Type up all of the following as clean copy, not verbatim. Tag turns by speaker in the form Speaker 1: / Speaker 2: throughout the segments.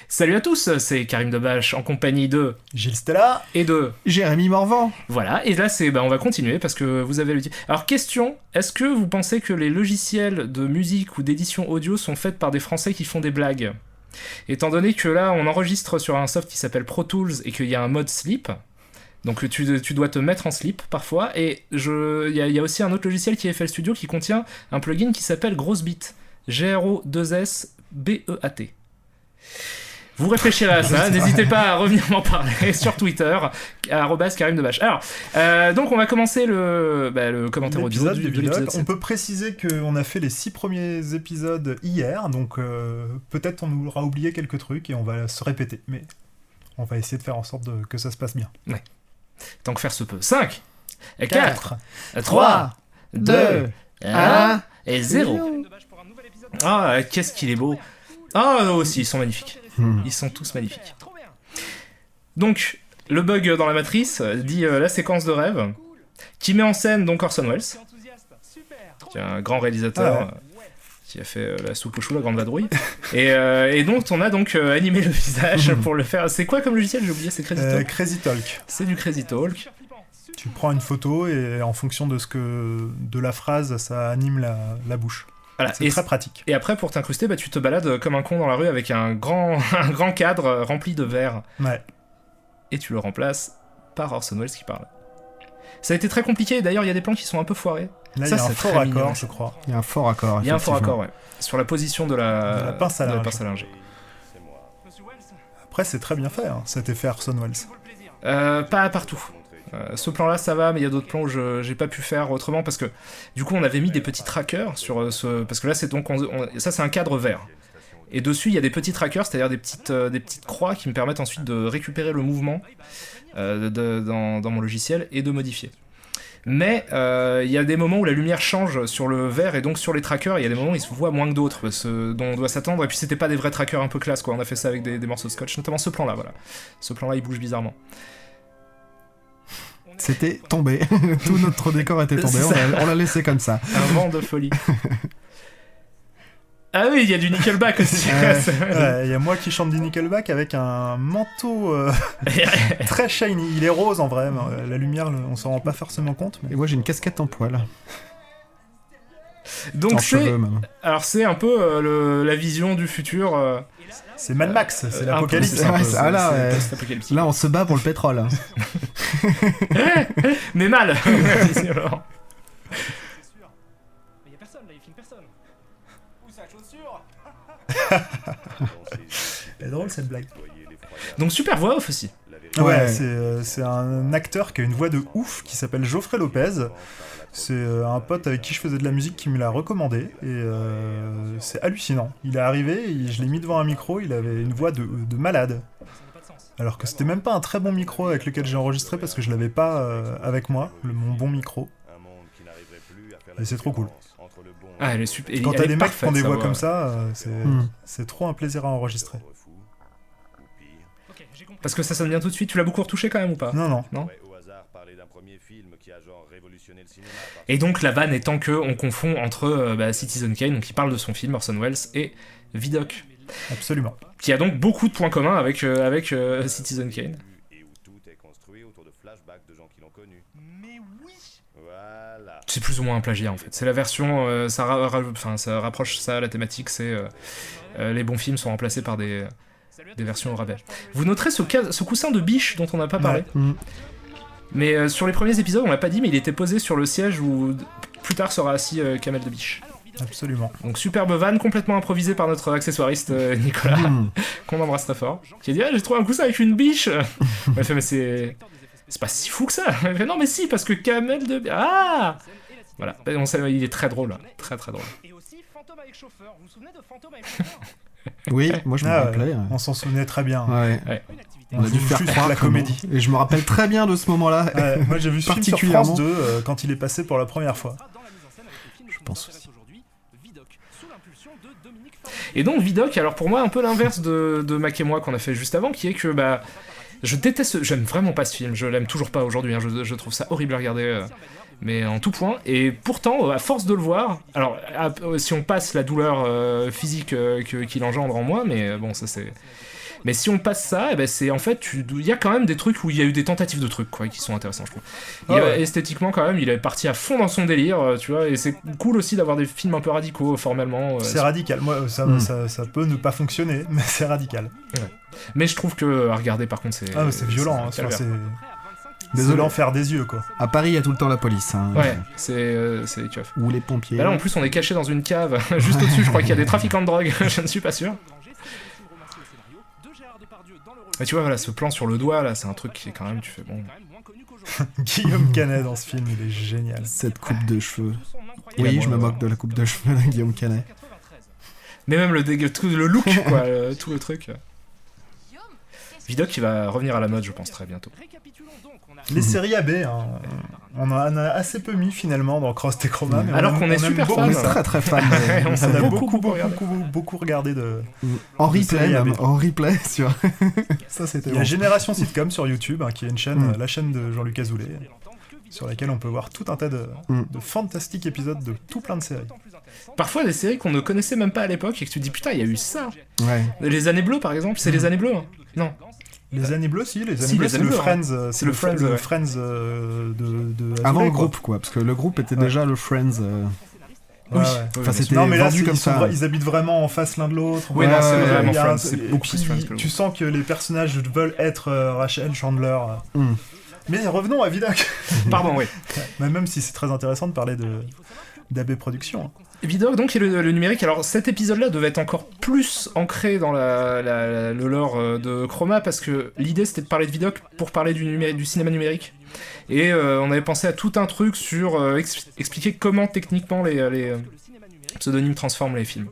Speaker 1: Salut à tous, c'est Karim Debache en compagnie de
Speaker 2: Gilles Stella
Speaker 1: et de
Speaker 3: Jérémy Morvan.
Speaker 1: Voilà, et là on va continuer parce que vous avez le dit. Alors question, est-ce que vous pensez que les logiciels de musique ou d'édition audio sont faits par des Français qui font des blagues ? Étant donné que là on enregistre sur un soft qui s'appelle Pro Tools et qu'il y a un mode sleep, donc tu dois te mettre en sleep parfois, et il y a aussi un autre logiciel qui est FL Studio qui contient un plugin qui s'appelle Grossbeat, G-R-O-2-S-B-E-A-T. Vous réfléchirez à ça, n'hésitez pas à revenir m'en parler sur Twitter, @KarimDebache. Alors, donc on va commencer le commentaire audio de l'épisode 7.
Speaker 2: On peut préciser qu'on a fait les 6 premiers épisodes hier, donc peut-être on nous aura oublié quelques trucs et on va se répéter, mais on va essayer de faire en sorte que ça se passe bien.
Speaker 1: Ouais. Tant que faire se peut. 5, 4, 3,
Speaker 3: 3, 2, 1
Speaker 1: et 0. Ah, qu'est-ce qu'il est beau. Ah, aussi, ils sont magnifiques. Ils sont tous magnifiques. Donc, le bug dans la matrice dit la séquence de rêve, qui met en scène donc Orson Welles, qui est un grand réalisateur qui a fait La soupe au chou, La grande vadrouille, et donc on a donc animé le visage pour le faire. C'est quoi comme logiciel ? J'ai oublié, c'est Crazy Talk.
Speaker 2: Crazy Talk.
Speaker 1: C'est du Crazy Talk.
Speaker 2: Tu prends une photo et en fonction de la phrase, ça anime la bouche.
Speaker 1: Voilà.
Speaker 2: C'est très pratique.
Speaker 1: Et après, pour t'incruster, tu te balades comme un con dans la rue avec un grand cadre rempli de verre.
Speaker 2: Ouais.
Speaker 1: Et tu le remplaces par Orson Welles qui parle. Ça a été très compliqué, d'ailleurs il y a des plans qui sont un peu foirés.
Speaker 2: Là, il y a un fort raccord, je crois.
Speaker 3: Il y a un fort raccord.
Speaker 1: Il y a un fort raccord, ouais. Sur la position de la
Speaker 2: pince à
Speaker 1: linge.
Speaker 2: Après, c'est très bien fait, hein, cet effet Orson Welles.
Speaker 1: Pas partout. Ce plan-là, ça va, mais il y a d'autres plans où j'ai pas pu faire autrement parce que du coup, on avait mis des petits trackers sur ce. Parce que là, c'est donc. Ça, c'est un cadre vert. Et dessus, il y a des petits trackers, c'est-à-dire des petites croix qui me permettent ensuite de récupérer le mouvement dans mon logiciel et de modifier. Mais il y a des moments où la lumière change sur le vert et donc sur les trackers, il y a des moments où ils se voient moins que d'autres, dont on doit s'attendre. Et puis, c'était pas des vrais trackers un peu classe, quoi. On a fait ça avec des morceaux de scotch, notamment ce plan-là, voilà. Ce plan-là, il bouge bizarrement.
Speaker 3: C'était tombé. Tout notre décor était tombé. On l'a laissé comme ça.
Speaker 1: Un vent de folie. Ah oui, il y a du Nickelback aussi.
Speaker 2: Il y a moi qui chante du Nickelback avec un manteau très shiny. Il est rose en vrai. La lumière, on s'en rend pas forcément compte. Mais...
Speaker 3: Et moi j'ai une casquette en poil.
Speaker 1: Donc c'est un peu la vision du futur.
Speaker 2: C'est Mad Max, c'est l'apocalypse.
Speaker 3: Là on se bat pour le pétrole.
Speaker 1: Mais mal.
Speaker 2: C'est drôle cette blague.
Speaker 1: Donc super voix off aussi.
Speaker 2: Ouais, c'est un acteur qui a une voix de ouf qui s'appelle Geoffrey Lopez. C'est un pote avec qui je faisais de la musique qui me l'a recommandé et c'est hallucinant. Il est arrivé, je l'ai mis devant un micro, il avait une voix de malade. Alors que c'était même pas un très bon micro avec lequel j'ai enregistré parce que je l'avais pas avec moi, mon bon micro. Et c'est trop cool.
Speaker 1: Ah, elle est super.
Speaker 2: Quand t'as des mecs qui font des voix comme ça, c'est trop un plaisir à enregistrer.
Speaker 1: Parce que ça sonne bien tout de suite. Tu l'as beaucoup retouché quand même ou pas ?
Speaker 2: Non.
Speaker 1: Et donc la vanne étant que on confond entre Citizen Kane, donc il parle de son film Orson Welles, et Vidocq.
Speaker 2: Absolument.
Speaker 1: Qui a donc beaucoup de points communs avec Citizen Kane. C'est plus ou moins un plagiat en fait. C'est la version, ça rapproche ça à la thématique, c'est les bons films sont remplacés par des versions au rabais. Vous noterez ce coussin de biche dont on n'a pas parlé.
Speaker 3: Ouais.
Speaker 1: Mais sur les premiers épisodes, on l'a pas dit, mais il était posé sur le siège où plus tard sera assis Kamel de Biche.
Speaker 2: Absolument.
Speaker 1: Donc superbe vanne, complètement improvisée par notre accessoiriste Nicolas, qu'on embrasse très fort, qui a dit j'ai trouvé un coussin avec une biche. On a fait mais c'est pas si fou que ça. Fait, non mais si, parce que Kamel de voilà, il est très drôle, très très drôle.
Speaker 4: Et aussi Fantôme avec chauffeur. Vous vous souvenez de Fantôme avec chauffeur ?
Speaker 3: Oui, moi je me rappelais.
Speaker 2: On s'en souvenait très bien.
Speaker 3: Ouais.
Speaker 2: On a dû faire croire la comédie.
Speaker 3: Et je me rappelle très bien de ce moment-là.
Speaker 2: Moi j'ai vu ce film sur France 2 quand il est passé pour la première fois.
Speaker 3: Je pense aussi.
Speaker 1: Et donc Vidocq, alors pour moi un peu l'inverse de Mac et moi qu'on a fait juste avant, qui est que j'aime vraiment pas ce film, je l'aime toujours pas aujourd'hui, hein, je trouve ça horrible à regarder. mais en tout point. Et pourtant, à force de le voir, alors si on passe la douleur physique qu'il engendre en moi, mais bon, ça c'est. Mais si on passe ça, eh ben c'est en fait, il y a quand même des trucs où il y a eu des tentatives de trucs quoi, qui sont intéressants, je trouve. Esthétiquement quand même, il est parti à fond dans son délire, tu vois, et c'est cool aussi d'avoir des films un peu radicaux formellement.
Speaker 2: C'est radical. Moi, ça peut ne pas fonctionner, mais c'est radical.
Speaker 1: Ouais. Mais je trouve que à regarder par contre, c'est.
Speaker 2: C'est violent. C'est
Speaker 3: Désolé.
Speaker 2: l'enfer des yeux quoi.
Speaker 3: À Paris, il y a tout le temps la police. Hein.
Speaker 1: Ouais, c'est les keufs.
Speaker 3: Ou les pompiers.
Speaker 1: Bah là en plus, on est caché dans une cave, juste au-dessus. Je crois qu'il y a des trafiquants de drogue. Je ne suis pas sûr. Mais tu vois, voilà, ce plan sur le doigt, là, c'est un truc qui est quand même, tu fais bon.
Speaker 2: Guillaume Canet dans ce film, il est génial.
Speaker 3: Cette coupe de cheveux. Oui, je me moque de la coupe de cheveux de Guillaume Canet.
Speaker 1: Mais même tout le look, quoi, tout le truc. Vidoc qui va revenir à la mode, je pense, très bientôt.
Speaker 2: Les séries AB, hein, on en a assez peu mis finalement dans Cross et Chroma. Mais
Speaker 1: alors qu'on est super
Speaker 2: beaucoup
Speaker 1: fan.
Speaker 3: On est très fan.
Speaker 1: On s'en a
Speaker 2: beaucoup regardé de.
Speaker 3: En replay,
Speaker 2: séries AB.
Speaker 3: même. En replay sur. Ça, c'était
Speaker 2: Il y a Génération Sitcom sur YouTube, hein, qui est une chaîne, la chaîne de Jean-Luc Azoulay, sur laquelle on peut voir tout un tas de fantastiques épisodes de tout plein de séries.
Speaker 1: Parfois des séries qu'on ne connaissait même pas à l'époque et que tu te dis putain, il y a eu ça.
Speaker 3: Ouais.
Speaker 1: Les Années Bleues, par exemple, c'est les Années Bleues. Hein. Non.
Speaker 2: Les Années Bleues, si, les Années
Speaker 1: Si,
Speaker 2: Bleues,
Speaker 1: les
Speaker 2: c'est
Speaker 1: Années
Speaker 2: le
Speaker 1: Bleues,
Speaker 2: Friends,
Speaker 1: c'est le Friends, ouais.
Speaker 2: Friends de Azoulay,
Speaker 3: Avant le
Speaker 2: quoi.
Speaker 3: groupe, quoi, parce que le groupe était déjà le Friends.
Speaker 2: Ouais, ouais.
Speaker 3: Enfin, c'était
Speaker 2: Non, mais là,
Speaker 3: vendu comme ça.
Speaker 2: ils habitent vraiment en face l'un de l'autre.
Speaker 1: Oui, non, c'est vraiment
Speaker 2: il y a
Speaker 1: Friends, c'est beaucoup plus Friends que le
Speaker 2: Tu sens que les personnages veulent être Rachel Chandler.
Speaker 3: Mm.
Speaker 2: Mais revenons à Vidoc.
Speaker 1: Pardon, oui.
Speaker 2: Même si c'est très intéressant de parler d'AB Productions.
Speaker 1: Vidoc, donc, et le numérique. Alors, cet épisode-là devait être encore plus ancré dans le lore de Chroma, parce que l'idée, c'était de parler de Vidoc pour parler du cinéma numérique. Et on avait pensé à tout un truc sur expliquer comment, techniquement, les pseudonymes transforment les films.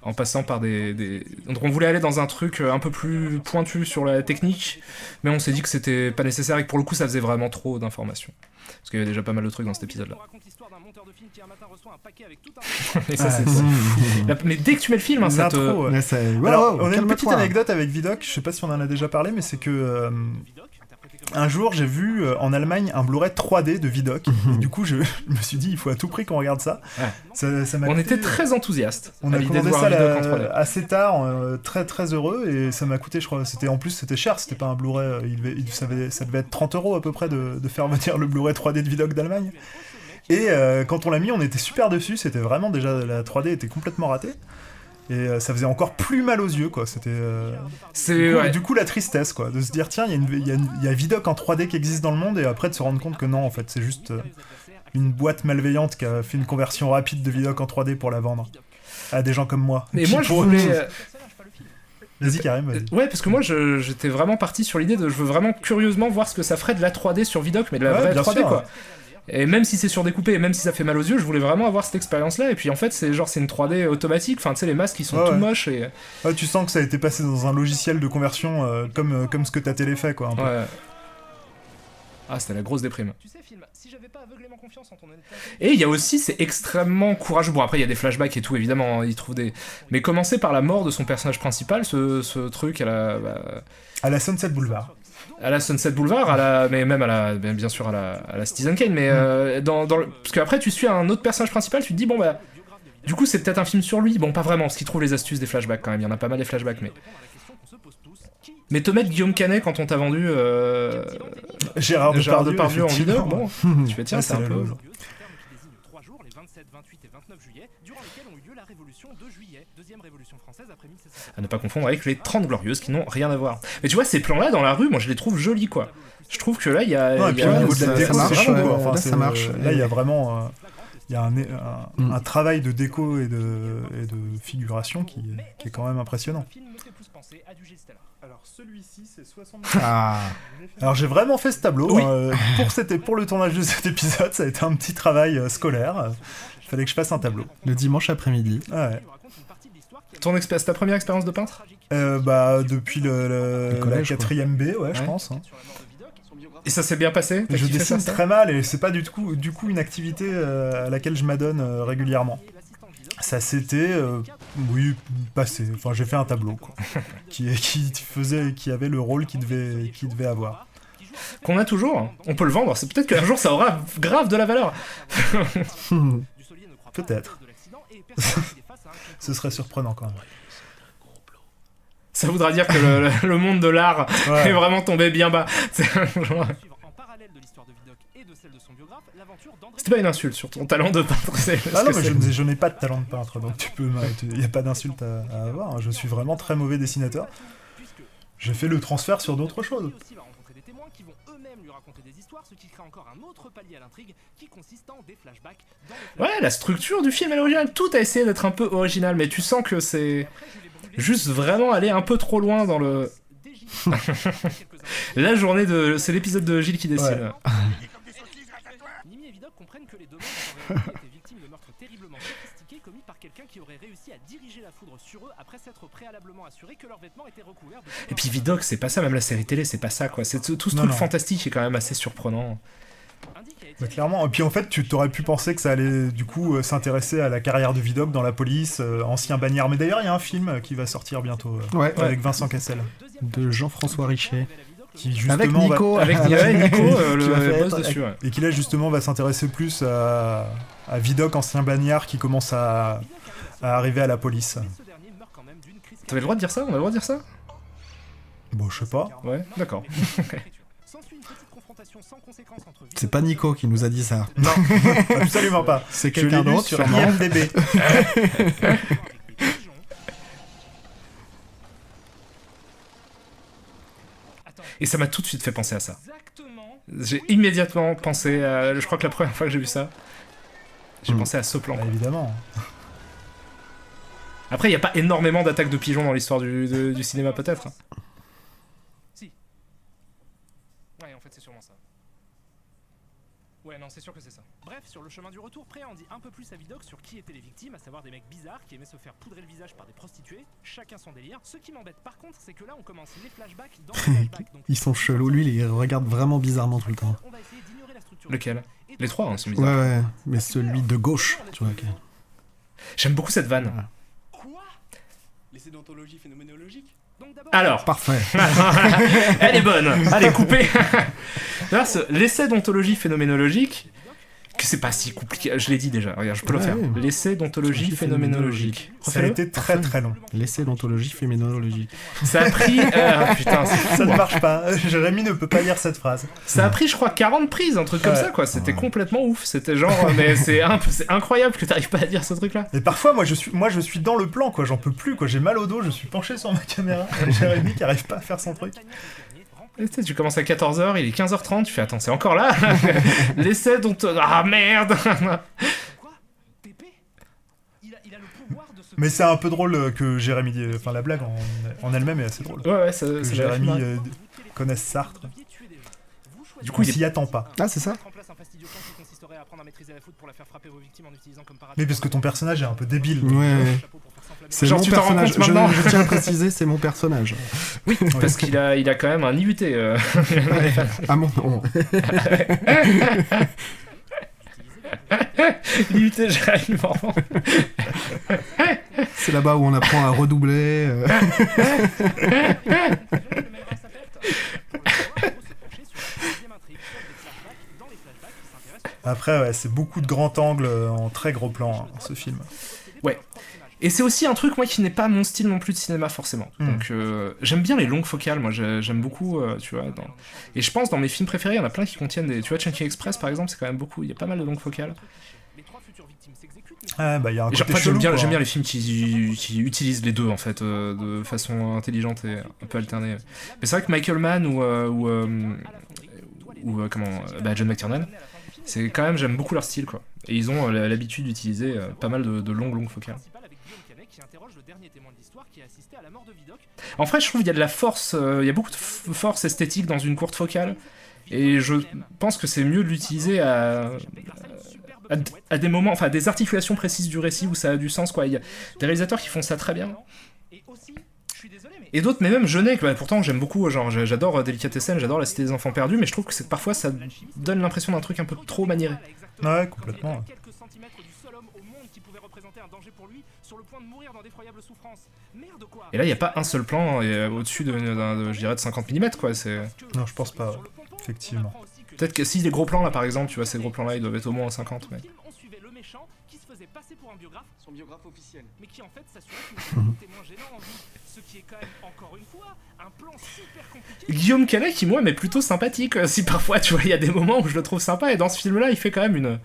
Speaker 1: En passant par Donc on voulait aller dans un truc un peu plus pointu sur la technique, mais on s'est dit que c'était pas nécessaire et que pour le coup, ça faisait vraiment trop d'informations. Parce qu'il y avait déjà pas mal de trucs dans cet épisode-là. Et ça, c'est fou. Mais dès que tu mets le film, hein, ça te...
Speaker 2: L'intro, ouais.
Speaker 3: Mais c'est-
Speaker 2: Alors,
Speaker 3: Wow,
Speaker 2: on a une petite
Speaker 3: calme-toi.
Speaker 2: anecdote avec Vidoc, je sais pas si on en a déjà parlé, mais c'est que un jour j'ai vu en Allemagne un Blu-ray 3D de Vidoc, et du coup je me suis dit il faut à tout prix qu'on regarde ça.
Speaker 1: Ouais.
Speaker 2: Ça m'a
Speaker 1: On
Speaker 2: coûté-
Speaker 1: était très enthousiastes
Speaker 2: On
Speaker 1: à
Speaker 2: a
Speaker 1: l'idée de
Speaker 2: commandé
Speaker 1: voir
Speaker 2: ça
Speaker 1: Vidoc en 3D.
Speaker 2: assez tard, très très heureux, et ça m'a coûté, je crois, en plus c'était cher, c'était pas un Blu-ray, ça devait être 30 € à peu près de faire venir le Blu-ray 3D de Vidoc d'Allemagne. Et quand on l'a mis, on était super dessus, c'était vraiment déjà, la 3D était complètement ratée. Et ça faisait encore plus mal aux yeux, quoi. C'était. Du coup, la tristesse, quoi. De se dire, tiens, il y a Vidoc en 3D qui existe dans le monde, et après de se rendre compte que non, en fait, c'est juste une boîte malveillante qui a fait une conversion rapide de Vidoc en 3D pour la vendre à des gens comme moi.
Speaker 1: Mais moi, je voulais...
Speaker 2: Vas-y, Karim, vas-y.
Speaker 1: Ouais, parce que moi, j'étais vraiment parti sur l'idée de... Je veux vraiment curieusement voir ce que ça ferait de la 3D sur Vidoc, mais de la vraie
Speaker 2: bien
Speaker 1: 3D,
Speaker 2: sûr,
Speaker 1: quoi.
Speaker 2: ouais.
Speaker 1: Et même si c'est surdécoupé, et même si ça fait mal aux yeux, je voulais vraiment avoir cette expérience-là. Et puis en fait, c'est une 3D automatique. Enfin, tu sais, les masques, ils sont tout moches. Et...
Speaker 2: Ouais, tu sens que ça a été passé dans un logiciel de conversion comme ce que ta télé fait, quoi. Un peu.
Speaker 1: Ouais. Ah, c'était la grosse déprime.
Speaker 4: Tu sais, film, si j'avais pas aveuglément confiance en ton honnêteté...
Speaker 1: Et il y a aussi, c'est extrêmement courageux. Bon, après, il y a des flashbacks et tout, évidemment. Il trouve des... Mais commencer par la mort de son personnage principal, ce truc
Speaker 2: À la Sunset Boulevard.
Speaker 1: à la Sunset Boulevard, mais même bien sûr à la Citizen Kane, mais parce qu'après tu suis un autre personnage principal, tu te dis bon bah du coup c'est peut-être un film sur lui, bon pas vraiment, parce qu'il trouve les astuces des flashbacks quand même, il y en a pas mal des flashbacks, mais te mettre Guillaume Canet quand on t'a vendu
Speaker 2: Gérard
Speaker 1: Depardieu en vidéo,
Speaker 2: effectivement.
Speaker 1: bon, tu fais tiens
Speaker 2: Ouais,
Speaker 1: c'est un
Speaker 2: la
Speaker 1: peu...
Speaker 2: loge.
Speaker 4: 3 jours, les 27, 28 et 29 juillet, durant lesquels ont eu lieu la Révolution de juillet, deuxième révolution française après 1700.
Speaker 1: À ne pas confondre avec les 30 Glorieuses qui n'ont rien à voir. Mais tu vois, ces plans-là dans la rue, moi je les trouve jolis quoi. Je trouve que là il y a...
Speaker 2: Non, et puis au niveau de la
Speaker 3: ça
Speaker 2: déco,
Speaker 3: marche,
Speaker 2: c'est chaud,
Speaker 3: ouais,
Speaker 2: quoi. Enfin,
Speaker 3: là, ça marche.
Speaker 2: Là, il y a vraiment il y a un travail de déco et de figuration qui est quand même impressionnant.
Speaker 4: Le film me fait plus penser à du Gilles
Speaker 2: Alors celui-ci, c'est 60.
Speaker 3: Ah.
Speaker 2: Alors j'ai vraiment fait ce tableau.
Speaker 1: Oui.
Speaker 2: Pour le tournage de cet épisode, ça a été un petit travail scolaire. Il fallait que je fasse un tableau.
Speaker 3: Le dimanche après-midi.
Speaker 2: Ah ouais.
Speaker 1: C'est ta première expérience de peintre?
Speaker 2: Depuis la
Speaker 3: collège,
Speaker 2: 4ème B, ouais, je
Speaker 1: Ouais.
Speaker 2: pense. Hein.
Speaker 1: Et ça s'est bien passé? T'as
Speaker 2: Je
Speaker 1: kiffé
Speaker 2: dessine
Speaker 1: ça
Speaker 2: très mal et c'est pas du coup une activité à laquelle je m'adonne régulièrement. Ça s'était, passé. Enfin, j'ai fait un tableau, quoi, qui avait le rôle qu'il devait avoir.
Speaker 1: qu'on a toujours, on peut le vendre, c'est peut-être qu'un jour ça aura grave de la valeur.
Speaker 2: Peut-être. Ce serait surprenant quand même.
Speaker 1: Ça voudra dire que le monde de l'art
Speaker 2: Ouais.
Speaker 1: est vraiment tombé bien bas. C'était pas une insulte sur ton talent de peintre.
Speaker 2: Ah non, mais je n'ai pas de talent de peintre, donc il n'y a pas d'insulte à avoir. Je suis vraiment très mauvais dessinateur. J'ai fait le transfert sur d'autres choses.
Speaker 1: Ouais, la structure du film est originale. Tout a essayé d'être un peu original, mais tu sens que c'est juste vraiment aller un peu trop loin dans le... La journée de... C'est l'épisode de Gilles qui décide.
Speaker 2: Ouais.
Speaker 4: Nimi et Vidocq comprennent que les deux membres auraient été victimes de meurtres terriblement sophistiqués commis par quelqu'un qui aurait réussi à diriger la foudre sur eux après s'être préalablement assuré que leurs vêtements étaient recouverts de...
Speaker 1: Et puis Vidocq, c'est pas ça, même la série télé, c'est pas ça, quoi. C'est tout ce
Speaker 2: Non,
Speaker 1: truc
Speaker 2: non.
Speaker 1: fantastique est quand même assez surprenant.
Speaker 2: Bah, clairement. Et puis en fait, tu t'aurais pu penser que ça allait du coup s'intéresser à la carrière de Vidocq dans la police, ancien bagnard. Mais d'ailleurs, il y a un film qui va sortir bientôt
Speaker 3: Ouais,
Speaker 2: avec Vincent Cassel,
Speaker 3: de Jean-François Richet.
Speaker 2: qui justement
Speaker 3: Avec Nico.
Speaker 1: Avec
Speaker 3: avec
Speaker 1: Nico,
Speaker 3: qui va
Speaker 1: le
Speaker 3: faire
Speaker 1: boss
Speaker 3: être-
Speaker 1: dessus, ouais.
Speaker 2: et qui là justement va s'intéresser plus à Vidocq, ancien bagnard, qui commence à arriver à la police.
Speaker 1: T'avais le droit de dire ça? On a le droit de dire ça?
Speaker 2: Bon, je sais pas.
Speaker 1: Ouais, d'accord.
Speaker 3: C'est pas Nico qui nous a dit ça.
Speaker 2: Non, absolument pas.
Speaker 3: C'est
Speaker 2: Je l'ai
Speaker 3: quelqu'un
Speaker 2: lu
Speaker 3: d'autre,
Speaker 2: sur
Speaker 3: sûrement.
Speaker 2: IMDb.
Speaker 1: Et ça m'a tout de suite fait penser à ça. J'ai immédiatement pensé à... Je crois que la première fois que j'ai vu ça, j'ai pensé à ce plan.
Speaker 2: Bah, évidemment.
Speaker 1: Après, il n'y a pas énormément d'attaques de pigeons dans l'histoire du cinéma, peut-être. Si. Ouais, en fait, c'est sûrement ça. Ouais, non, c'est sûr que c'est ça.
Speaker 4: Bref, sur le chemin du retour, Pré en dit un peu plus à Vidocq sur qui étaient les victimes, à savoir des mecs bizarres qui aimaient se faire poudrer le visage par des prostituées, chacun son délire. Ce qui m'embête par contre, c'est que là on commence les flashbacks dans les flashbacks. Donc,
Speaker 3: Ils sont chelous, lui, il regarde vraiment bizarrement tout le temps.
Speaker 4: on va essayer d'ignorer la structure.
Speaker 1: Lequel? Les trois, hein, c'est
Speaker 3: Ouais,
Speaker 1: bizarre.
Speaker 3: ouais, mais celui de gauche, tu vois.
Speaker 1: J'aime beaucoup cette vanne.
Speaker 4: Quoi?
Speaker 5: L'essai d'ontologie phénoménologique.
Speaker 4: Donc d'abord,
Speaker 1: Alors,
Speaker 3: Parfait.
Speaker 1: elle est bonne. Allez, coupez. D'ailleurs, l'essai d'ontologie phénoménologique, que c'est pas si compliqué. Je l'ai dit déjà. Regarde, je peux le
Speaker 3: Ouais,
Speaker 1: faire.
Speaker 3: ouais.
Speaker 1: L'essai d'ontologie phénoménologique.
Speaker 2: Ça a
Speaker 1: Refais-le.
Speaker 2: été très très long.
Speaker 3: L'essai d'ontologie féminologique.
Speaker 1: Ça a pris. Putain, c'est fou,
Speaker 2: Ça ne
Speaker 1: hein.
Speaker 2: marche pas. Jérémy ne peut pas lire cette phrase.
Speaker 1: Ça a pris, je crois, 40 prises, un truc comme
Speaker 2: Ouais.
Speaker 1: ça, quoi. C'était complètement ouf. C'était genre, mais c'est incroyable que t'arrives pas à dire ce truc-là.
Speaker 2: Et parfois, moi je suis dans le plan, quoi. J'en peux plus, quoi. J'ai mal au dos, je suis penché sur ma caméra. Et Jérémy qui arrive pas à faire son truc.
Speaker 1: Et tu sais, tu commences à 14h, il est 15h30, tu fais attends, c'est encore là. L'essai dont. Ah merde.
Speaker 4: quoi? Pépé il a le pouvoir de se...
Speaker 2: Mais c'est un peu drôle que Jérémy dise. Enfin, la blague en elle-même est assez drôle.
Speaker 1: Ouais, ça
Speaker 2: Que
Speaker 1: ça
Speaker 2: Jérémy
Speaker 1: m'a fait marrer.
Speaker 2: connaisse Sartre.
Speaker 1: Du coup,
Speaker 2: Il s'y attend pas.
Speaker 3: Ah, c'est ça?
Speaker 4: Mettre en place un fastidio plan qui consisterait à apprendre à maîtriser la foudre pour la faire frapper vos victimes en utilisant comme
Speaker 2: Mais parce que ton personnage est un peu débile.
Speaker 3: Ouais.
Speaker 4: chapeau pour faire s'enflammer.
Speaker 3: C'est
Speaker 1: Genre,
Speaker 3: mon
Speaker 1: tu t'en rends
Speaker 3: personnage.
Speaker 1: compte maintenant
Speaker 3: Je tiens à préciser, c'est mon personnage.
Speaker 1: Oui, parce qu'il a quand même un IUT.
Speaker 3: Ah mon nom.
Speaker 1: L'IUT, Jérémy Morvan.
Speaker 3: C'est là-bas où on apprend à redoubler.
Speaker 2: Après, ouais, c'est beaucoup de grands angles en très gros plan, hein, ce film.
Speaker 1: Et c'est aussi un truc, moi, qui n'est pas mon style non plus de cinéma, forcément. Donc, j'aime bien les longues focales, moi, j'aime beaucoup, tu vois. Et je pense, dans mes films préférés, il y en a plein qui contiennent des... Tu vois, Chunky Express, par exemple, c'est quand même beaucoup... Il y a pas mal de longues focales.
Speaker 2: Ah, bah, il y a un
Speaker 1: Et genre,
Speaker 2: côté
Speaker 1: en fait,
Speaker 2: chelou,
Speaker 1: j'aime
Speaker 2: quoi.
Speaker 1: bien les films qui utilisent les deux, en fait, de façon intelligente et un peu alternée. Mais c'est vrai que Michael Mann ou John McTiernan, c'est quand même, j'aime beaucoup leur style, quoi. Et ils ont l'habitude d'utiliser pas mal de longues focales. En fait, je trouve qu'il y a de la force, il y a beaucoup de force esthétique dans une courte focale, et je pense que c'est mieux de l'utiliser à des moments, enfin à des articulations précises du récit où ça a du sens, quoi. Il y a des réalisateurs qui font ça très bien. Et d'autres, mais même Jeunet, que pourtant j'aime beaucoup, genre j'adore Délicatessen, j'adore La Cité des Enfants Perdus, mais je trouve que parfois ça donne l'impression d'un truc un peu trop maniéré.
Speaker 2: Ouais, complètement.
Speaker 1: Et là, il n'y a pas un seul plan au-dessus je dirais, de 50 mm, quoi. C'est...
Speaker 2: Non, je pense pas. Ouais. effectivement.
Speaker 1: Peut-être que si les gros plans là par exemple, tu vois, ces gros plans là ils doivent être au moins 50, mais.
Speaker 4: On suivait le méchant qui se faisait passer pour un biographe,
Speaker 5: Son biographe officiel.
Speaker 4: mais qui en fait s'assurait qu'il était témoin gênant en vie. Ce qui est quand même, encore une fois, un plan super compliqué.
Speaker 1: Guillaume Canet qui moi m'est plutôt sympathique, si parfois tu vois il y a des moments où je le trouve sympa et dans ce film là il fait quand même une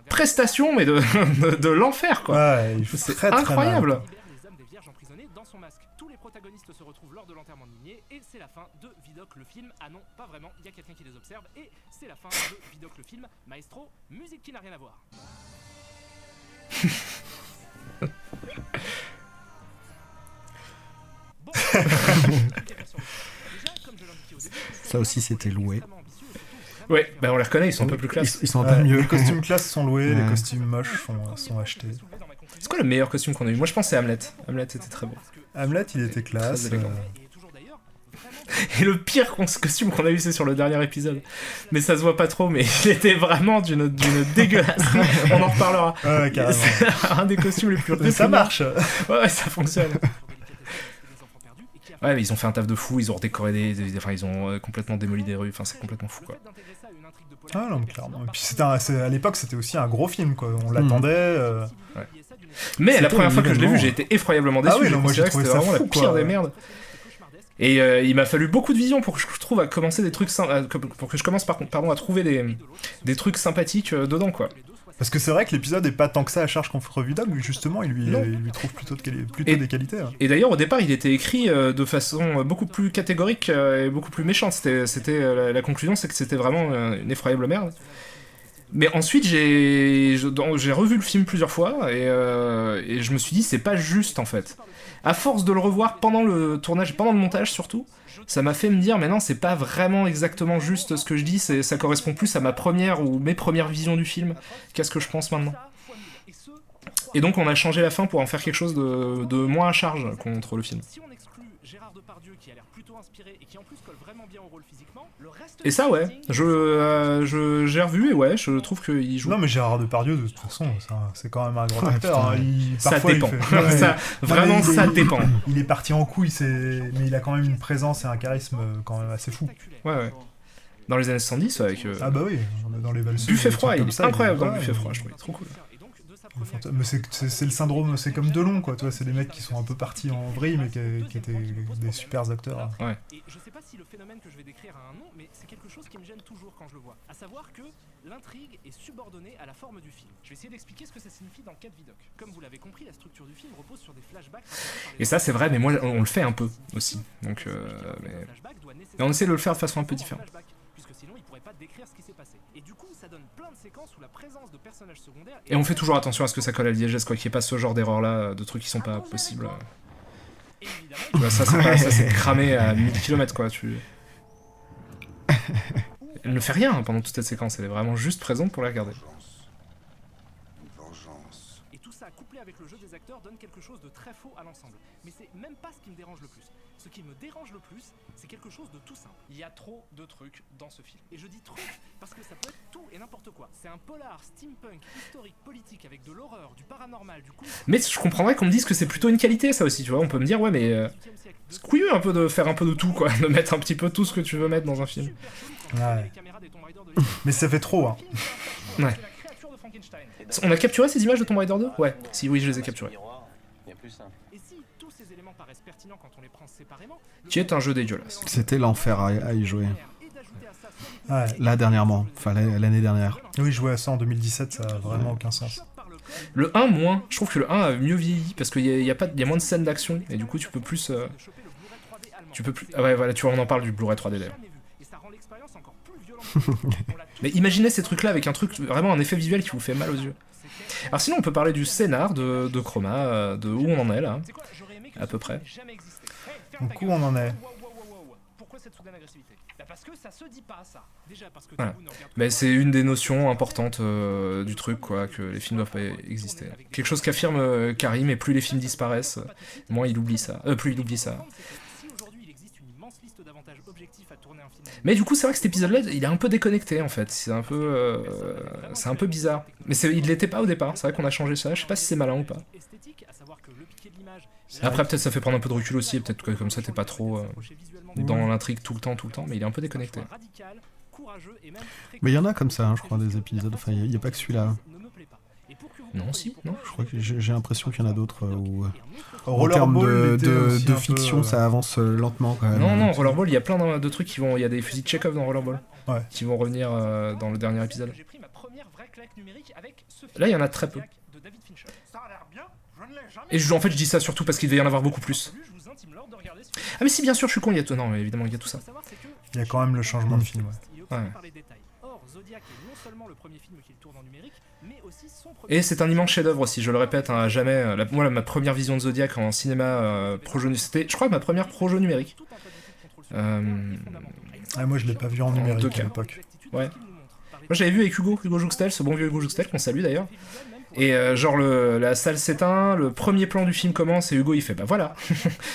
Speaker 1: prestation mais de l'enfer quoi.
Speaker 2: Ouais, il
Speaker 1: C'est
Speaker 2: très, très
Speaker 1: incroyable.
Speaker 2: mal.
Speaker 4: Libère les âmes des vierges emprisonnées dans son masque. Tous les protagonistes se retrouvent lors de l'enterrement de Minier et c'est la fin de Vidocq le film. Ah non, pas vraiment, il y a quelqu'un qui les observe et c'est la fin de Vidocq le film. Maestro, musique qui n'a rien à voir. Bon, déjà, comme je l'indiquais au début,
Speaker 3: Ça aussi, c'était loué.
Speaker 4: extrêmement ambitieux et surtout
Speaker 1: Ouais, bah on les reconnaît, ils sont un peu plus classe.
Speaker 3: Ils sont un
Speaker 2: Ouais,
Speaker 3: peu mieux.
Speaker 2: les costumes classes sont loués, les
Speaker 3: Ouais.
Speaker 2: costumes moches sont achetés.
Speaker 1: C'est quoi le meilleur costume qu'on a eu? Moi je pense que c'est Hamlet. Hamlet était très beau.
Speaker 2: Hamlet, il était classe.
Speaker 1: Très élégant.
Speaker 4: Et toujours d'ailleurs, vraiment
Speaker 1: Et le pire costume qu'on a eu c'est sur le dernier épisode. Mais ça se voit pas trop, mais il était vraiment d'une dégueulasse. On en reparlera.
Speaker 2: Ouais, carrément.
Speaker 1: C'est un des costumes les plus
Speaker 2: Mais ça
Speaker 1: répugnants.
Speaker 2: marche.
Speaker 1: Ouais, ça fonctionne. Ouais, mais ils ont fait un taf de fou, ils ont redécoré enfin, ils ont complètement démoli des rues, enfin, c'est complètement fou, quoi.
Speaker 2: Ah non, mais clairement. Et puis à l'époque, c'était aussi un gros film, quoi. On l'attendait.
Speaker 1: Mais la
Speaker 3: C'était
Speaker 1: première fois que je l'ai vu,
Speaker 3: l'événement.
Speaker 1: j'ai été effroyablement déçu.
Speaker 2: Ah oui,
Speaker 1: J'ai
Speaker 2: non, moi, j'ai
Speaker 1: considéré que
Speaker 2: trouvé
Speaker 1: c'était
Speaker 2: ça
Speaker 1: vraiment
Speaker 2: fou,
Speaker 1: la pire
Speaker 2: quoi.
Speaker 1: des merdes. Et il m'a fallu beaucoup de vision pour que je trouve à commencer des trucs pour que je commence pardon à trouver des trucs sympathiques dedans, quoi.
Speaker 2: Parce que c'est vrai que l'épisode est pas tant que ça à charge contre Vidocq, mais justement, il
Speaker 1: Non.
Speaker 2: lui trouve plutôt
Speaker 1: Et-
Speaker 2: des qualités. Hein.
Speaker 1: Et d'ailleurs, au départ, il était écrit de façon beaucoup plus catégorique et beaucoup plus méchante. La conclusion, c'est que c'était vraiment une effroyable merde. Mais ensuite, j'ai revu le film plusieurs fois et je me suis dit, c'est pas juste en fait. À force de le revoir pendant le tournage, pendant le montage surtout, ça m'a fait me dire, mais non, c'est pas vraiment exactement juste ce que je dis, ça correspond plus à ma première ou mes premières visions du film qu'à ce que je pense maintenant. Et donc, on a changé la fin pour en faire quelque chose de moins à charge contre le film.
Speaker 4: Si on exclut Gérard Depardieu qui a l'air plutôt inspiré et qui en plus colle vraiment bien au rôle physiquement, le reste
Speaker 1: Et ça, ouais, j'ai revu et ouais, je trouve qu'il joue.
Speaker 2: Non, mais Gérard Depardieu, de toute façon, c'est quand même un grand
Speaker 3: Ouais,
Speaker 2: acteur.
Speaker 3: putain.
Speaker 2: Hein.
Speaker 1: Ça
Speaker 2: Parfois,
Speaker 1: dépend.
Speaker 2: Il fait... Ouais,
Speaker 1: Ça, vraiment,
Speaker 2: mais
Speaker 1: ça dépend.
Speaker 2: Il est parti en couille, mais il a quand même une présence et un charisme quand même assez fou.
Speaker 1: Ouais, ouais. Dans les années 70, avec
Speaker 2: Ah bah oui, on est dans les valseuses.
Speaker 1: Buffet
Speaker 2: des
Speaker 1: froid,
Speaker 2: trucs
Speaker 1: il
Speaker 2: comme
Speaker 1: est
Speaker 2: ça,
Speaker 1: incroyable dans le
Speaker 2: ouais,
Speaker 1: buffet froid, je trouve, trop cool.
Speaker 2: Mais c'est le syndrome, c'est comme Delon, quoi. Tu vois, c'est des mecs qui sont un peu partis en vrille, mais qui étaient des super acteurs.
Speaker 4: Et je sais pas si le phénomène que je vais décrire a un nom, mais c'est quelque chose qui me gêne toujours quand je le vois. À savoir que l'intrigue est subordonnée à la forme du film. Je vais essayer d'expliquer ce que ça signifie dans le cas de Vidocq. Comme vous l'avez compris, la structure du film repose sur des flashbacks racontés par les
Speaker 1: Et ça, c'est vrai, mais moi, on le fait un peu aussi. Donc, mais on essaie de le faire de façon un peu différente.
Speaker 4: Puisque sinon, il pourrait pas décrire ce qui s'est passé. Et du coup, ça donne plein de séquences où la présence de personnages secondaires.
Speaker 1: Et on fait toujours attention à ce que ça colle à la diégèse, quoi, qu'il n'y ait pas ce genre d'erreur-là, de trucs qui sont pas possibles.
Speaker 4: Évidemment,
Speaker 1: Tu vois, ça, c'est cramé à 1000 km, quoi. Elle ne fait rien pendant toute cette séquence, elle est vraiment juste présente pour la regarder.
Speaker 4: Et tout ça couplé avec le jeu des acteurs donne quelque chose de très faux à l'ensemble. Mais c'est même pas ce qui me dérange le plus. Ce qui me dérange le plus, c'est quelque chose de tout simple. Il y a trop de trucs dans ce film. Et je dis trucs parce que ça peut être tout et n'importe quoi. C'est un polar steampunk historique politique avec de l'horreur, du paranormal, du kung fu.
Speaker 1: Mais je comprendrais qu'on me dise que c'est plutôt une qualité, ça aussi, tu vois. On peut me dire, ouais, mais c'est couillu un peu de faire un peu de tout, quoi. De mettre un petit peu tout ce que tu veux mettre dans un film.
Speaker 2: Ouais. Mais ça fait trop, hein.
Speaker 1: Ouais. On a capturé ces images de Tomb Raider 2 ? Ouais, si, oui, je les ai capturées.
Speaker 4: Et si tous ces éléments paraissent pertinents quand on les prend séparément,
Speaker 1: Qui est un jeu dégueulasse.
Speaker 3: C'était l'enfer à y jouer.
Speaker 2: Ouais.
Speaker 3: Là, dernièrement. Enfin, l'année dernière.
Speaker 2: Oui, jouer à ça en 2017, ça a vraiment aucun sens.
Speaker 1: Le 1, moins. Je trouve que le 1 a mieux vieilli, parce qu'il y a moins de scènes d'action, et du coup, tu peux plus... Ah ouais, voilà, tu vois, on en parle du Blu-ray 3D, d'ailleurs.
Speaker 4: Et ça rend l'expérience encore plus violente.
Speaker 1: Mais imaginez ces trucs-là avec un truc, vraiment un effet visuel qui vous fait mal aux yeux. Alors sinon, on peut parler du scénar de Chroma, de où on en est, là. À peu près.
Speaker 2: Donc où on en est ?
Speaker 4: Pourquoi cette soudaine agressivité ? Bah parce que ça se dit pas ça. Déjà parce que
Speaker 1: Voilà.
Speaker 4: Tabou ne regarde
Speaker 1: Mais c'est une des notions importantes du truc, quoi, que les films doivent pas exister. Quelque chose qu'affirme Karim, et plus les films disparaissent, moins il oublie ça. Plus il oublie ça.
Speaker 4: Si aujourd'hui il existe une immense liste d'avantages objectifs à tourner un film.
Speaker 1: Mais du coup, c'est vrai que cet épisode-là, il est un peu déconnecté, en fait. C'est un peu bizarre. Mais il l'était pas au départ. C'est vrai qu'on a changé ça. Je sais pas si c'est malin ou pas. Après, peut-être ça fait prendre un peu de recul aussi, et peut-être que comme ça t'es pas trop dans l'intrigue tout le temps, mais il est un peu déconnecté.
Speaker 3: Mais il y en a comme ça, hein, je crois, des épisodes. Enfin, il n'y a pas que celui-là.
Speaker 1: Non, si, non.
Speaker 3: Je crois que j'ai l'impression qu'il y en a d'autres où, en
Speaker 2: Rollerball
Speaker 3: termes
Speaker 2: était aussi
Speaker 3: de
Speaker 2: un peu,
Speaker 3: fiction, ça avance lentement quand même.
Speaker 1: Non, Rollerball, il y a plein de trucs qui vont. Il y a des fusils de Chekhov dans Rollerball
Speaker 2: Ouais.
Speaker 1: qui vont revenir dans le dernier épisode. Là, il y en a très peu. Et en fait, je dis ça surtout parce qu'il devait y en avoir beaucoup plus. Ah, mais si, bien sûr, je suis con, il y a tout. Non, mais évidemment, il y a tout ça.
Speaker 2: Il y a quand même le changement de film. Ouais.
Speaker 1: Et c'est un immense chef-d'œuvre aussi, je le répète, hein, à jamais. Moi, ma première vision de Zodiac en cinéma projo, c'était, je crois, ma première projo numérique.
Speaker 2: Moi, je l'ai pas vu en numérique
Speaker 1: 2K.
Speaker 2: à l'époque.
Speaker 1: Ouais. Moi, j'avais vu avec Hugo Jouxtel, ce bon vieux Hugo Jouxtel, qu'on salue d'ailleurs. Et genre, la salle s'éteint, le premier plan du film commence, et Hugo il fait bah voilà,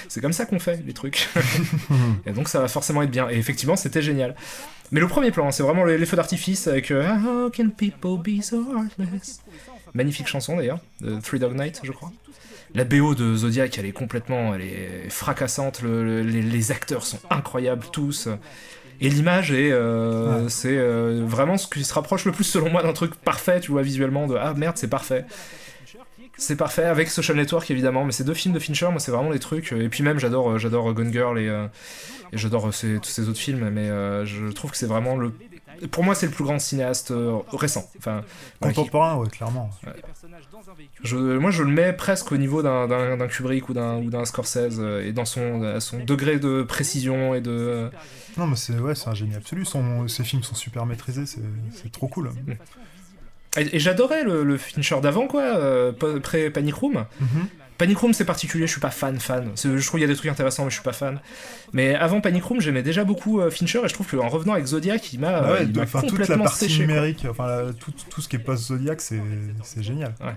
Speaker 1: c'est comme ça qu'on fait les trucs. Et donc ça va forcément être bien. Et effectivement, c'était génial. Mais le premier plan, c'est vraiment les feux d'artifice avec How can people be so heartless. Magnifique chanson d'ailleurs, de Three Dog Night, je crois. La BO de Zodiac, elle est fracassante, les acteurs sont incroyables tous. Et l'image c'est vraiment ce qui se rapproche le plus selon moi d'un truc parfait, tu vois, visuellement, de ah merde, c'est parfait. C'est parfait, avec Social Network évidemment, mais ces deux films de Fincher, moi c'est vraiment les trucs, et puis même j'adore Gone Girl et j'adore tous ces autres films, mais je trouve que c'est vraiment pour moi c'est le plus grand cinéaste récent. Enfin,
Speaker 2: contemporain, ouais, clairement.
Speaker 1: Ouais. Moi je le mets presque au niveau d'un Kubrick ou d'un Scorsese, et dans son degré de précision et de...
Speaker 2: Non mais c'est un génie absolu, ses films sont super maîtrisés, c'est trop cool.
Speaker 1: Et j'adorais le Fincher d'avant, quoi, pré-Panic Room. Panic Room c'est particulier, je suis pas fan. Je trouve qu'il y a des trucs intéressants, mais je suis pas fan. Mais avant Panic Room, j'aimais déjà beaucoup Fincher, et je trouve qu'en revenant avec Zodiac, il m'a complètement
Speaker 2: toute la partie
Speaker 1: séché,
Speaker 2: numérique, tout ce qui est post-Zodiac, c'est génial.
Speaker 1: Ouais.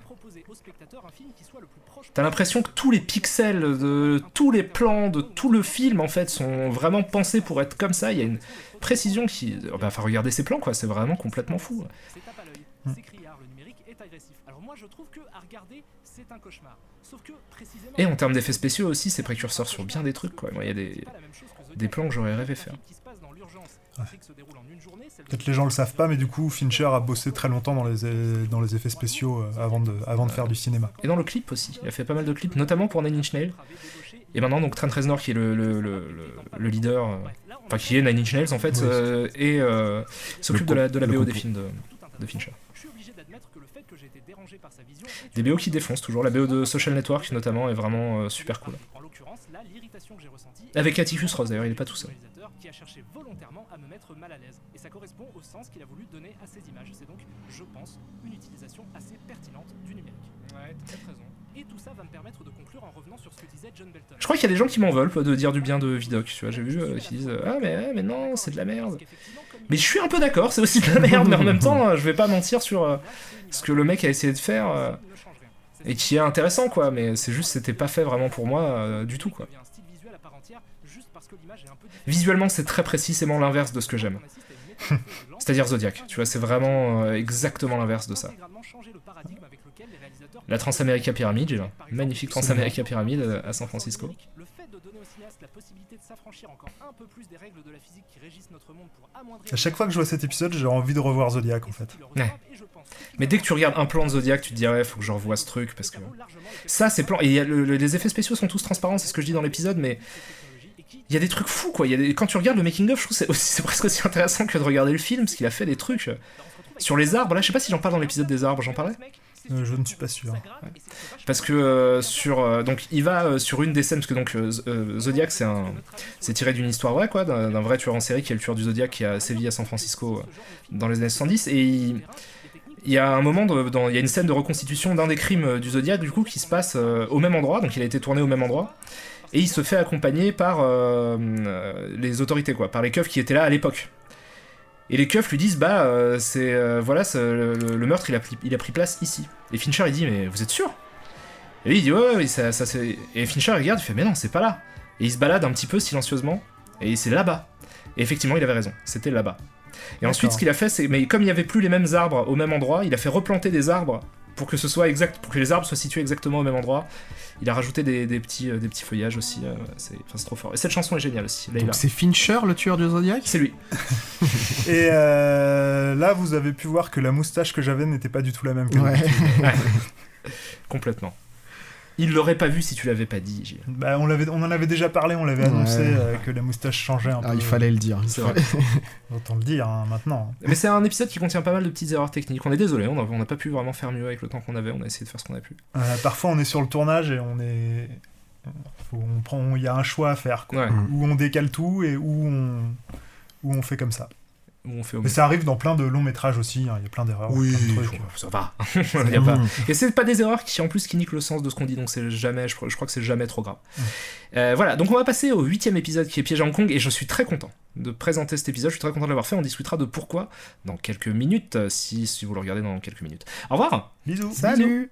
Speaker 1: T'as l'impression que tous les pixels de tous les plans de tout le film en fait sont vraiment pensés pour être comme ça. Il y a une précision qui... Enfin, regardez ces plans, quoi, c'est vraiment complètement fou. Et en termes d'effets spéciaux aussi, c'est précurseur sur bien des trucs, quoi. Moi, il y a des plans que j'aurais rêvé faire.
Speaker 2: Ouais. Peut-être les gens le savent pas, mais du coup, Fincher a bossé très longtemps dans les effets spéciaux avant de faire du cinéma.
Speaker 1: Et dans le clip aussi, il a fait pas mal de clips, notamment pour Nine Inch Nails. Et maintenant, donc Trent Reznor, qui est le leader, enfin qui est Nine Inch Nails en fait, et s'occupe de la BO des films de Fincher. Des BO qui défoncent toujours, la BO de Social Network notamment est vraiment super cool. Avec Atticus Ross d'ailleurs, il est pas tout seul. Qui a cherché volontairement à me mettre mal à l'aise, et ça correspond au sens qu'il a voulu donner à ces images. C'est donc, je pense, une utilisation assez pertinente du numérique. Ouais, t'as peut-être raison. Et tout ça va me permettre de conclure en revenant sur ce que disait John Belton. Je crois qu'il y a des gens qui m'en veulent de dire du bien de Vidoc, tu vois, j'ai vu qui disent ah mais non, c'est de la merde. Mais je suis un peu d'accord, c'est aussi de la merde, mais en même temps, je vais pas mentir sur ce que le mec a essayé de faire et qui est intéressant, quoi, mais c'est juste c'était pas fait vraiment pour moi du tout, quoi. Visuellement, c'est très précisément l'inverse de ce que j'aime. C'est-à-dire Zodiac, tu vois, c'est vraiment exactement l'inverse de ça. La Transamerica Pyramid, j'ai là. Magnifique Transamerica Pyramid à San Francisco.
Speaker 2: À chaque fois que je vois cet épisode, j'ai envie de revoir Zodiac en fait.
Speaker 1: Ouais. Mais dès que tu regardes un plan de Zodiac, tu te dis ouais, faut que je revoie ce truc parce que ça, ces plans, et les effets spéciaux sont tous transparents, c'est ce que je dis dans l'épisode, mais il y a des trucs fous, quoi. Quand tu regardes le making-of, je trouve que c'est presque aussi intéressant que de regarder le film, parce qu'il a fait des trucs sur les arbres. Là, je sais pas si j'en parle dans l'épisode des arbres, j'en parlais.
Speaker 2: Je ne suis pas sûr.
Speaker 1: Ouais. Parce que donc il va sur une des scènes, parce que donc Zodiac c'est tiré d'une histoire vraie, quoi, d'un vrai tueur en série qui est le tueur du Zodiac qui a sévi à San Francisco dans les années 70, et il y a un moment, il y a une scène de reconstitution d'un des crimes du Zodiac, du coup, qui se passe au même endroit, donc il a été tourné au même endroit. Et il se fait accompagner par les autorités, quoi, par les keufs qui étaient là à l'époque. Et les keufs lui disent le meurtre il a pris place ici. Et Fincher il dit mais vous êtes sûr? Et lui il dit ouais ça c'est. Et Fincher regarde, il fait mais non c'est pas là. Et il se balade un petit peu silencieusement et c'est là-bas. Et effectivement il avait raison, c'était là-bas. Et ensuite ce qu'il a fait c'est, mais comme il n'y avait plus les mêmes arbres au même endroit, il a fait replanter des arbres pour que ce soit exact, pour que les arbres soient situés exactement au même endroit. Il a rajouté des petits feuillages aussi. C'est trop fort. Et cette chanson est géniale aussi. Layla.
Speaker 3: Donc c'est Fincher, le tueur du Zodiac?
Speaker 1: C'est lui.
Speaker 2: Et là, vous avez pu voir que la moustache que j'avais n'était pas du tout la même que
Speaker 3: Ouais.
Speaker 1: Ouais. Complètement. Il l'aurait pas vu si tu l'avais pas dit, Gilles.
Speaker 2: Bah, on en avait déjà parlé, on l'avait annoncé que la moustache changeait un peu.
Speaker 3: Il fallait le dire.
Speaker 1: C'est vrai.
Speaker 2: Autant le dire maintenant.
Speaker 1: Mais c'est un épisode qui contient pas mal de petites erreurs techniques. On est désolé, on n'a pas pu vraiment faire mieux avec le temps qu'on avait. On a essayé de faire ce qu'on a pu.
Speaker 2: Parfois, on est sur le tournage et il y a un choix à faire. Quoi.
Speaker 1: Ouais.
Speaker 2: Où on décale tout et où on fait comme ça.
Speaker 1: Où on fait au
Speaker 2: Mais ça arrive dans plein de longs métrages aussi, il y a plein d'erreurs.
Speaker 1: Oui,
Speaker 2: plein de trucs.
Speaker 1: ça va. Y a pas... Et c'est pas des erreurs qui niquent le sens de ce qu'on dit, donc c'est jamais, je crois que c'est jamais trop grave. Voilà, donc on va passer au 8e épisode qui est Piège à Hong Kong, et je suis très content de présenter cet épisode, je suis très content de l'avoir fait, on discutera de pourquoi dans quelques minutes, si vous le regardez dans quelques minutes. Au revoir.
Speaker 2: Bisous.
Speaker 3: Salut.